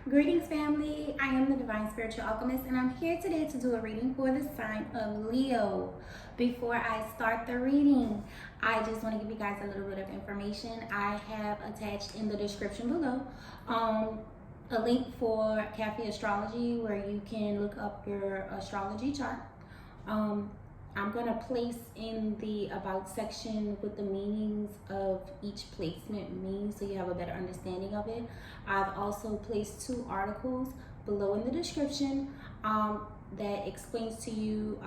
Greetings, family. I am the Divine Spiritual Alchemist, and I'm here today to do a reading for the sign of Leo. Before I start the reading, I just want to give you guys a little bit of information. I have attached in the description below a link for Cafe Astrology where you can look up your astrology chart. I'm going to place in the About section what the meanings of each placement means so you have a better understanding of it. I've also placed 2 articles below in the description that explains to you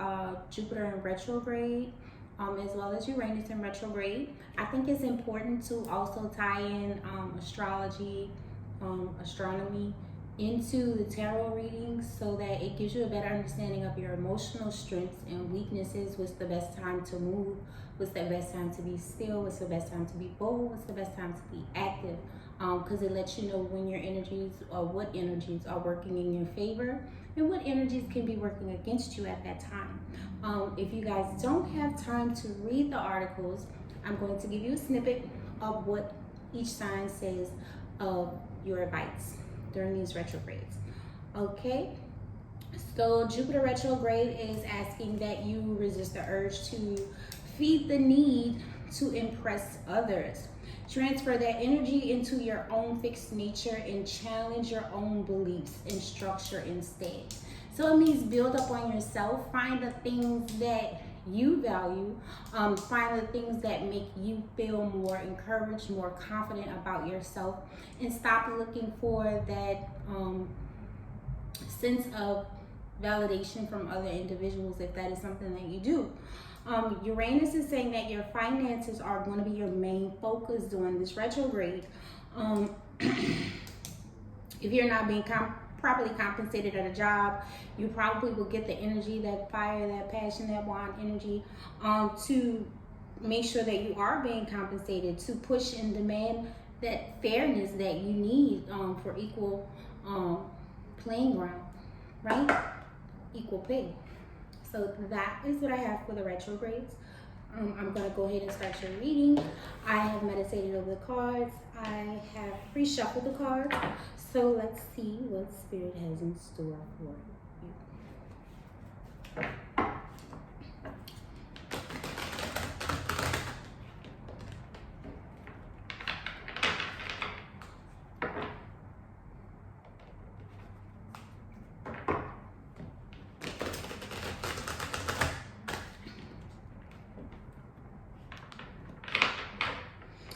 Jupiter in retrograde as well as Uranus in retrograde. I think it's important to also tie in astrology, astronomy into the tarot readings so that it gives you a better understanding of your emotional strengths and weaknesses. What's the best time to move? What's the best time to be still? What's the best time to be bold? What's the best time to be active? Because it lets you know when your energies or what energies are working in your favor and what energies can be working against you at that time. If you guys don't have time to read the articles, I'm going to give you a snippet of what each sign says of your advice during these retrogrades. Okay, so Jupiter retrograde is asking that you resist the urge to feed the need to impress others. Transfer that energy into your own fixed nature and challenge your own beliefs and structure instead. So it means build up on yourself, find the things that you value, find the things that make you feel more encouraged, more confident about yourself, and stop looking for that sense of validation from other individuals if that is something that you do. Uranus is saying that your finances are going to be your main focus during this retrograde. If you're not being properly compensated at a job, you probably will get the energy, that fire, that passion, that want energy to make sure that you are being compensated, to push and demand that fairness that you need for equal playing ground, right? Equal pay. So that is what I have for the retrogrades. I'm going to go ahead and start your reading. I have meditated over the cards. I have pre-shuffled the cards. So let's see what Spirit has in store for you.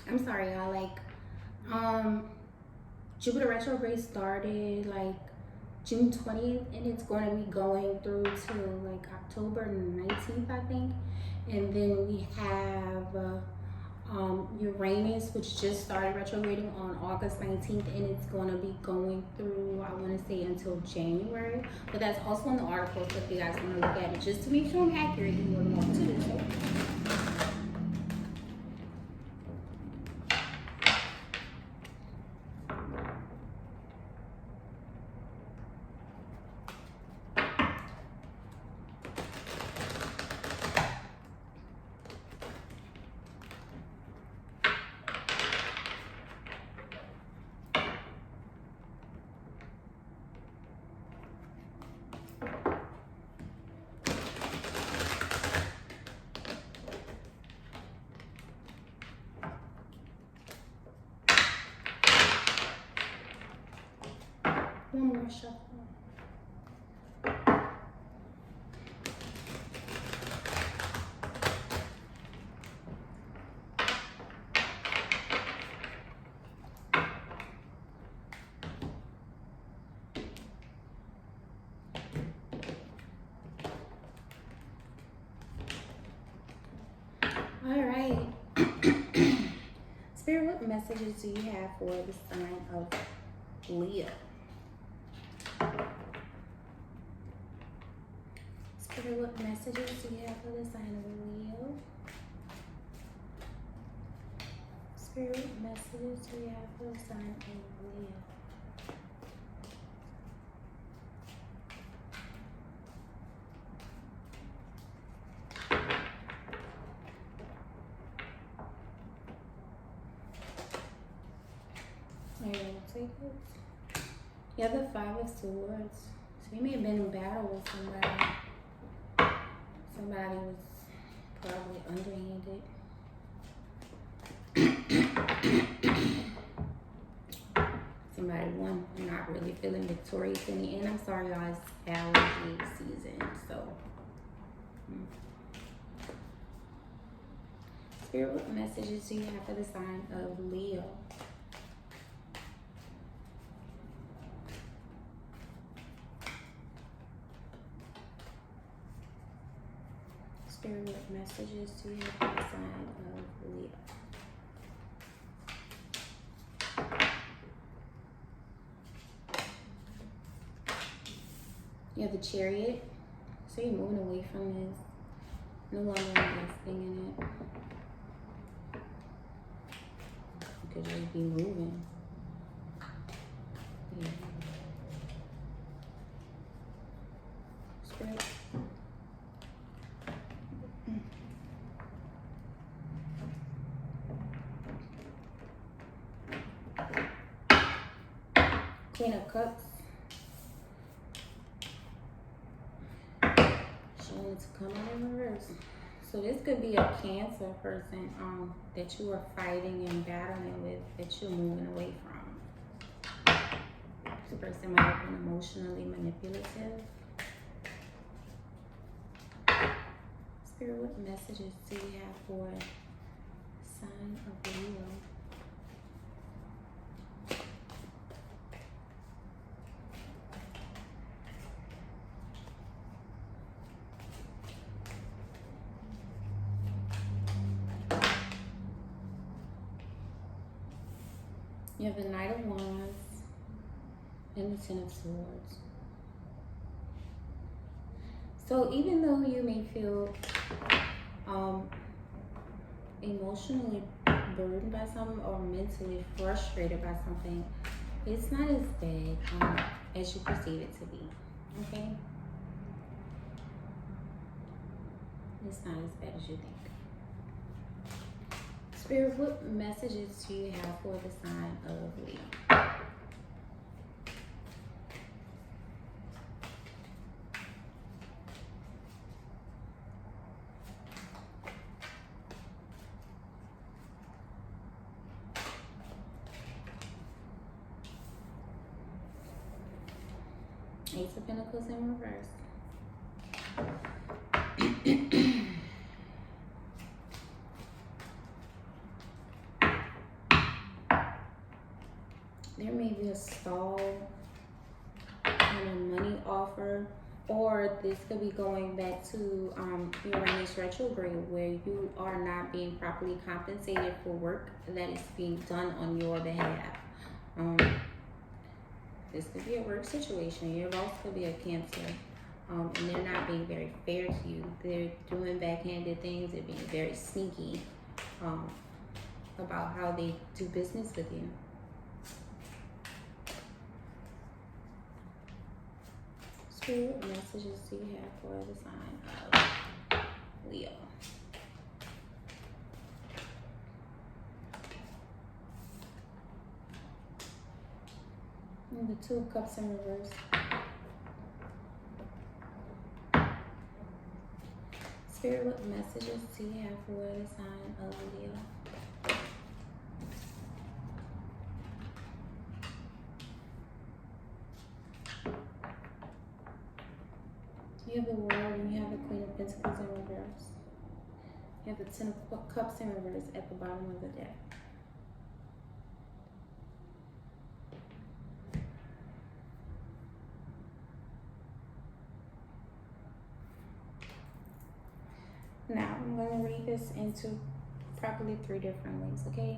I'm sorry, y'all. Jupiter retrograde started like June 20th, and it's going to be going through to like October 19th, I think. And then we have Uranus, which just started retrograding on August 19th, and it's going to be going through, I want to say, until January. But that's also in the article, so if you guys want to look at it just to make sure I'm accurate, you would want to do so. One more shuffle. All right. Spirit, what messages do you have for the sign of Leo? Spirit, what messages do you have for the sign of Leo? Spirit, what messages do you have for the sign of Leo? Are you going to take it? You have the Five of Swords. So you may have been in battle with somebody. Somebody was probably underhanded. Somebody won, not really feeling victorious in the end. I'm sorry, y'all, it's allergy season, so. Spirit, what messages do you have for the sign of Leo? Spirit, what messages do you have for the sign of Leo? You have the Chariot, so you're moving away from this, no longer investing in it. You could just be moving. Yeah. Spirit. Queen of Cups. Showing it to come out in reverse. So this could be a Cancer person that you are fighting and battling with, that you're moving away from. This person might have been emotionally manipulative. Spirit, what messages do you have for sign of Leo? You have the Knight of Wands and the Ten of Swords. So even though you may feel emotionally burdened by something or mentally frustrated by something, it's not as bad as you perceive it to be, okay? It's not as bad as you think. Spirit, what messages do you have for the sign of Leo? Ace of Pentacles in reverse. There may be a stall on a money offer, or this could be going back to Uranus Retrograde, where you are not being properly compensated for work that is being done on your behalf. This could be a work situation. Your boss could be a Cancer, and they're not being very fair to you. They're doing backhanded things. They're being very sneaky about how they do business with you. Spirit, what messages do you have for the sign of Leo? And the Two of Cups in reverse. Spirit, what messages do you have for the sign of Leo? You have the World and you have the Queen of Pentacles in reverse. You have the Ten of Cups in reverse at the bottom of the deck. Now, I'm going to read this into probably 3 different ways, okay?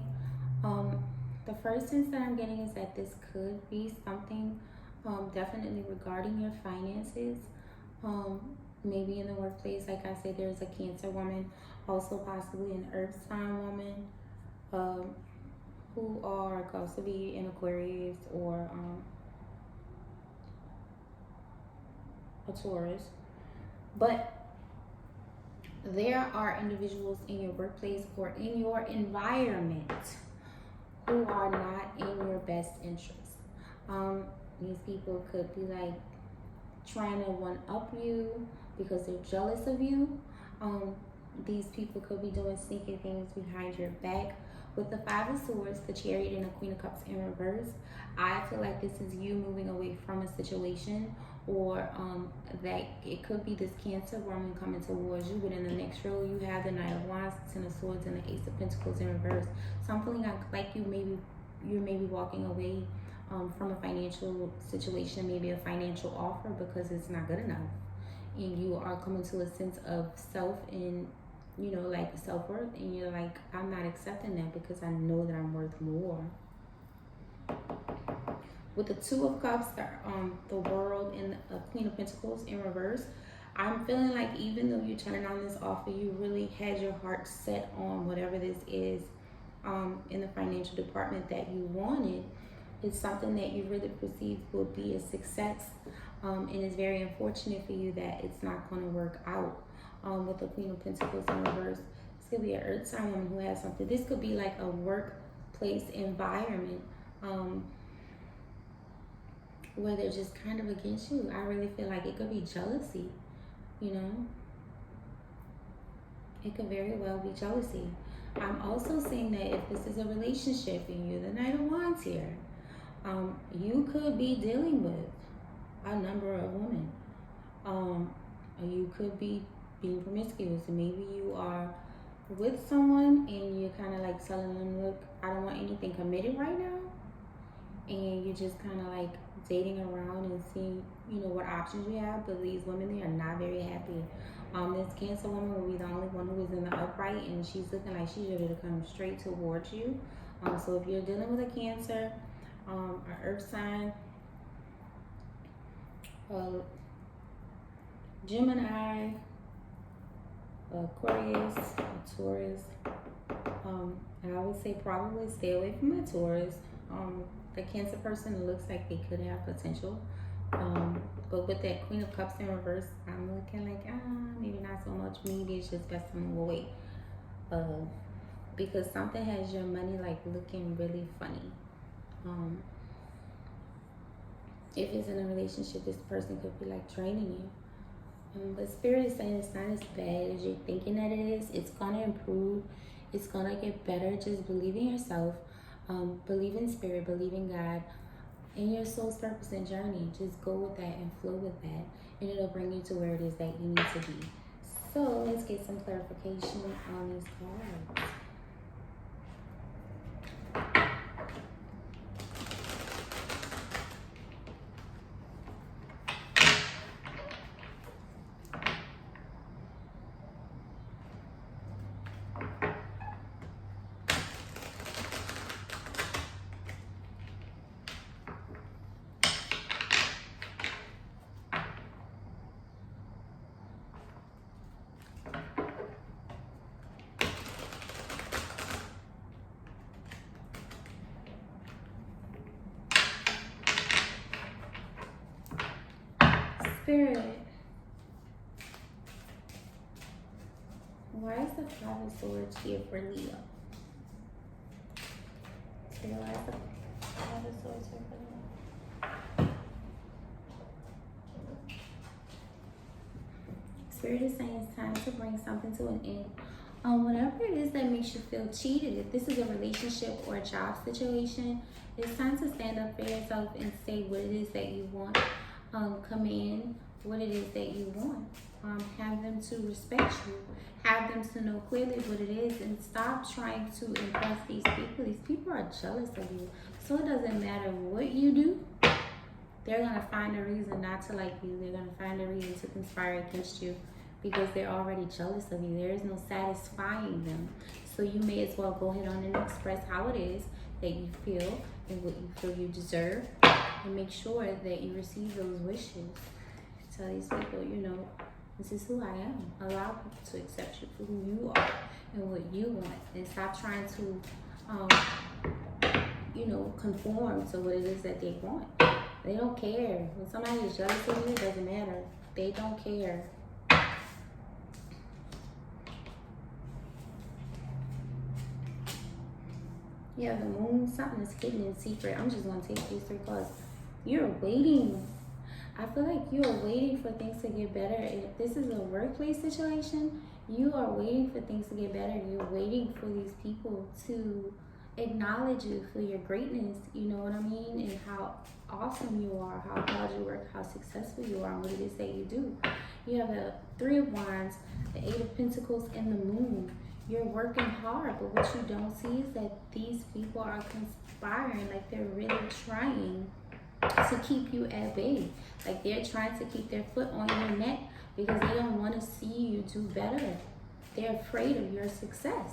The first sense that I'm getting is that this could be something definitely regarding your finances. Maybe in the workplace, like I said, there's a Cancer woman, also possibly an Earth sign woman, who are could also be an Aquarius or a Taurus. But there are individuals in your workplace or in your environment who are not in your best interest. These people could be like trying to one up you because they're jealous of you. These people could be doing sneaky things behind your back. With the Five of Swords, the Chariot, and the Queen of Cups in reverse, I feel like this is you moving away from a situation, or that it could be this Cancer woman coming towards you, but in the next row you have the Knight of Wands, Ten of Swords, and the Ace of Pentacles in reverse. So I'm feeling like you're maybe walking away from a financial situation, maybe a financial offer, because it's not good enough, and you are coming to a sense of self and like self-worth, and you're like, I'm not accepting that because I know that I'm worth more. With the Two of Cups, the World, and the Queen of Pentacles in reverse, I'm feeling like even though you're turning on this offer, you really had your heart set on whatever this is in the financial department that you wanted. It's something that you really perceive will be a success, and it's very unfortunate for you that it's not going to work out. With the Queen of Pentacles in reverse, this could be an earth sign woman who has something. This could be like a workplace environment where they're just kind of against you. I really feel like it could be jealousy, It could very well be jealousy. I'm also saying that if this is a relationship and you're the Knight of Wands here, you could be dealing with a number of women. You could be being promiscuous, and maybe you are with someone and you're kind of like telling them, look, I don't want anything committed right now, and you're just kind of like dating around and seeing what options you have. But these women, they are not very happy. This Cancer woman will be the only one who is in the upright, and she's looking like she's ready to come straight towards you. So if you're dealing with a Cancer, an earth sign, Gemini, Aquarius, Taurus, and I would say probably stay away from the Taurus. The Cancer person looks like they could have potential, but with that Queen of Cups in reverse, I'm looking like maybe not so much. Maybe it's just best to move away, because something has your money like looking really funny. If it's in a relationship, this person could be like draining you. But Spirit is saying it's not as bad as you're thinking that it is. It's gonna improve. It's gonna get better. Just believe in yourself. Believe in Spirit. Believe in God. In your soul's purpose and journey. Just go with that and flow with that. And it'll bring you to where it is that you need to be. So let's get some clarification on these cards. Spirit, why is the Five of Swords here for Leo? So why is the Five of Swords here for Leo? Spirit is saying it's time to bring something to an end. Whatever it is that makes you feel cheated, if this is a relationship or a job situation, it's time to stand up for yourself and say what it is that you want. Command what it is that you want. Have them to respect you. Have them to know clearly what it is, and stop trying to impress these people. These people are jealous of you. So it doesn't matter what you do. They're going to find a reason not to like you. They're going to find a reason to conspire against you because they're already jealous of you. There is no satisfying them. So you may as well go ahead on and express how it is that you feel and what you feel you deserve, and make sure that you receive those wishes. Tell these people, this is who I am. Allow people to accept you for who you are and what you want, and stop trying to, conform to what it is that they want. They don't care. When somebody is jealous of you, it doesn't matter. They don't care. Yeah, the moon, something is hidden in secret. I'm just going to take these three cards. You're waiting. I feel like you're waiting for things to get better. If this is a workplace situation, you are waiting for things to get better. You're waiting for these people to acknowledge you for your greatness, you know what I mean? And how awesome you are, how hard you work, how successful you are, and what it is that you do. You have the Three of Wands, the Eight of Pentacles, and the Moon. You're working hard, but what you don't see is that these people are conspiring, like they're really trying to keep you at bay. Like they're trying to keep their foot on your neck because they don't want to see you do better. They're afraid of your success.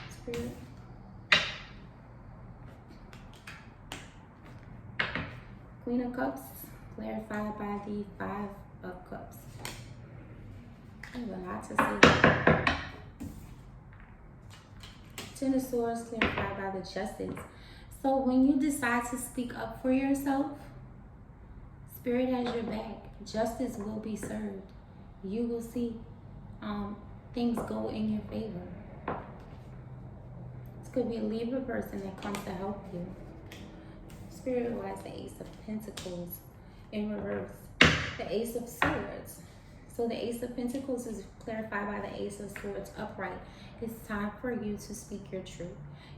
Spirit. Queen of Cups, clarified by the Five of Cups. I have a lot to say. Ten of Swords, clarified by the Justice. So when you decide to speak up for yourself, Spirit has your back. Justice will be served. You will see things go in your favor. This could be a Libra person that comes to help you. Spirit-wise, the Ace of Pentacles in reverse. The Ace of Swords. So the Ace of Pentacles is clarified by the Ace of Swords upright. It's time for you to speak your truth.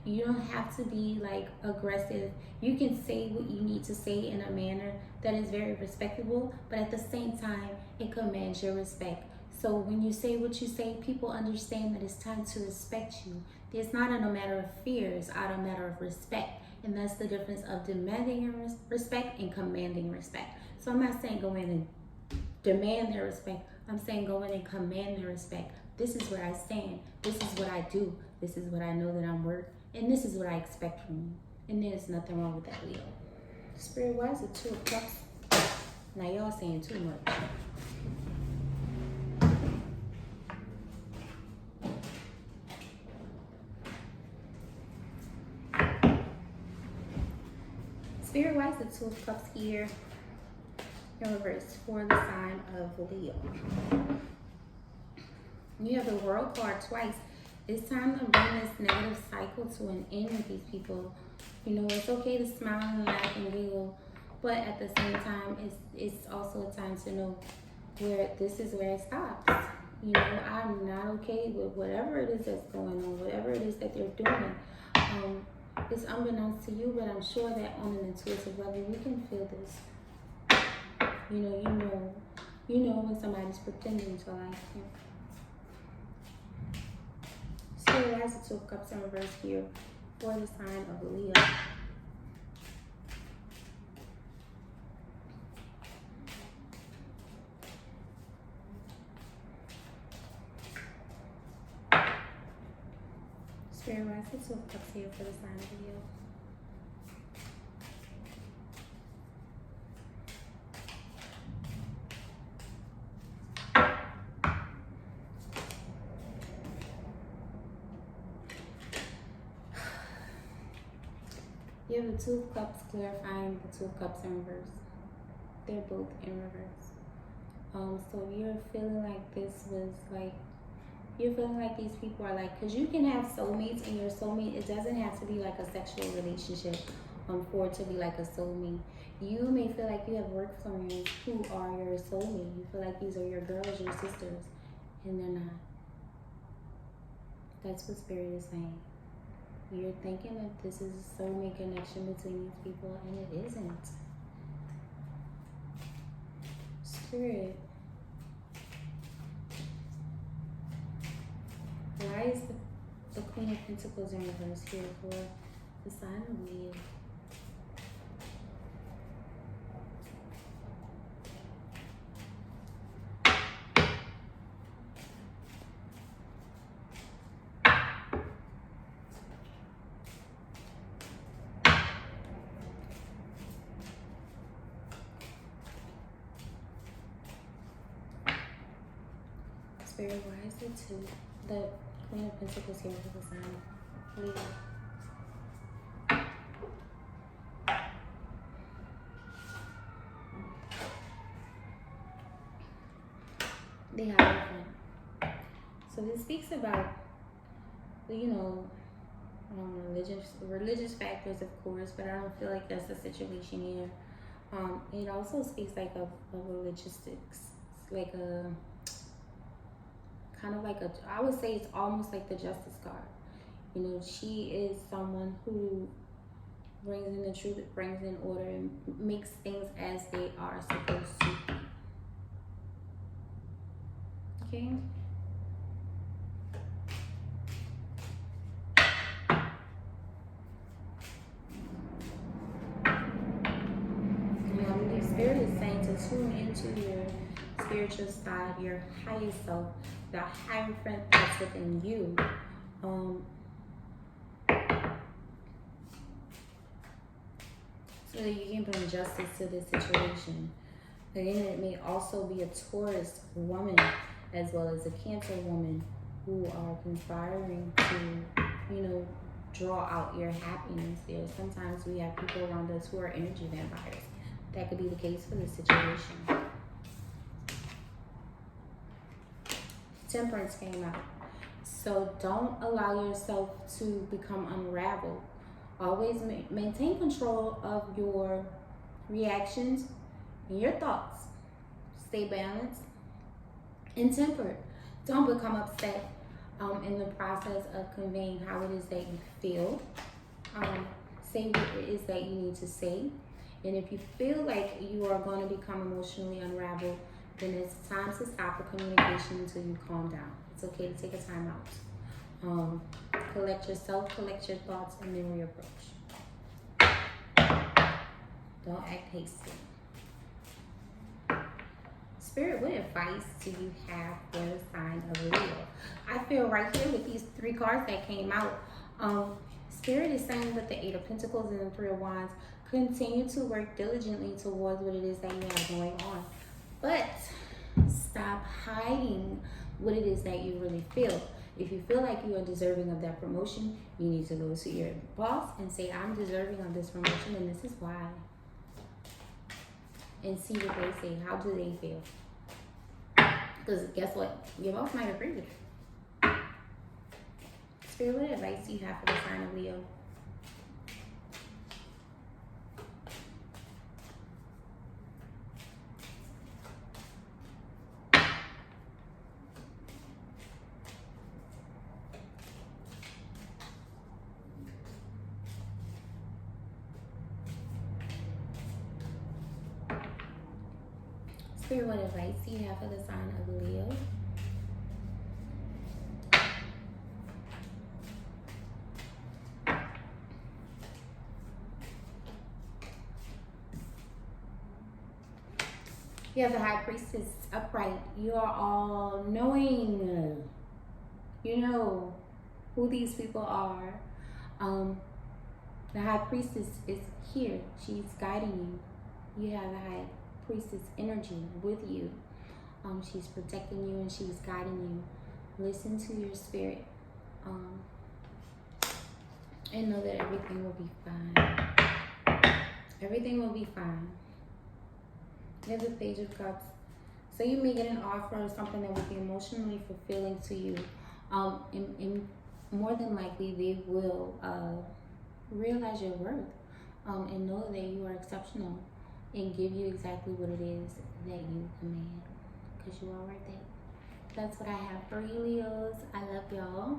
You don't have to be like aggressive. You can say what you need to say in a manner that is very respectable, but at the same time, it commands your respect. So when you say what you say, people understand that it's time to respect you. It's not out of a matter of fear, it's out of a matter of respect. And that's the difference of demanding your respect and commanding respect. So I'm not saying go in and demand their respect. I'm saying go in and command their respect. This is where I stand. This is what I do. This is what I know that I'm worth. And this is what I expect from you. And there's nothing wrong with that, Leo. Spirit, why is it Two of Cups? Now y'all saying too much. Spirit, why is the Two of Cups here in reverse for the sign of Leo? You have the World card twice. It's time to bring this negative cycle to an end with these people. You know, it's okay to smile and laugh and giggle, but at the same time, it's also a time to know where this is where it stops. You know, I'm not okay with whatever it is that's going on, whatever it is that they're doing. It's unbeknownst to you, but I'm sure that on an intuitive level, you can feel this. You know when somebody's pretending to like you. Spirit, why is the Two of Cups in reverse here for the sign of Leo? Spirit, why is the Two of Cups here for the sign of Leo? You have the Two of Cups clarifying the Two of Cups in reverse. They're both in reverse. So you're feeling like this was like, you're feeling like these people are like, because you can have soulmates, and your soulmate, it doesn't have to be like a sexual relationship for it to be like a soulmate. You may feel like you have work friends who are your soulmate. You feel like these are your girls, your sisters, and they're not. That's what Spirit is saying. You're thinking that this is a soulmate connection between these people, and it isn't. Spirit, why is the Queen of Pentacles in reverse here for the sign of Leo? Spirit, why is the Queen of Pentacles here for the sign of Leo? The Hierophant. So this speaks about, you know, religious factors, of course, but I don't feel like that's the situation here. It also speaks like of logistics, like a kind of like I would say it's almost like the Justice card. You know, she is someone who brings in the truth, brings in order, and makes things as they are supposed to be. Okay. The Spirit is saying to tune into your spiritual side, your highest self, the higher friend that's within you. So that you can bring justice to this situation. Again, it may also be a Taurus woman as well as a Cancer woman who are conspiring to, you know, draw out your happiness there. Sometimes we have people around us who are energy vampires. That could be the case for this situation. Temperance came out. So don't allow yourself to become unraveled. Always maintain control of your reactions and your thoughts. Stay balanced and tempered. Don't become upset in the process of conveying how it is that you feel. Say what it is that you need to say. And if you feel like you are going to become emotionally unraveled, then it's time to stop the communication until you calm down. It's okay to take a time out. Collect yourself, collect your thoughts, and then reapproach. Don't act hasty. Spirit, what advice do you have for the sign of Leo? I feel right here with these three cards that came out. Spirit is saying with the Eight of Pentacles and the Three of Wands, continue to work diligently towards what it is that you have going on. But stop hiding what it is that you really feel. If you feel like you are deserving of that promotion, you need to go to your boss and say, I'm deserving of this promotion and this is why. And see what they say. How do they feel? Because guess what? Your boss might agree with you. Spirit, what advice do you have for the sign of Leo? Spirit, what advice do you have for the sign of Leo? You have the High Priestess upright. You are all knowing. You know who these people are. The High Priestess is here. She's guiding you. You have the High Priestess energy with you. She's protecting you and she's guiding you. Listen to your spirit. And know that everything will be fine. Everything will be fine. There's a Page of Cups. So you may get an offer or something that will be emotionally fulfilling to you. And more than likely they will realize your worth and know that you are exceptional and give you exactly what it is that you command, because you are worth it. That's what I have for you, Leos. I love y'all.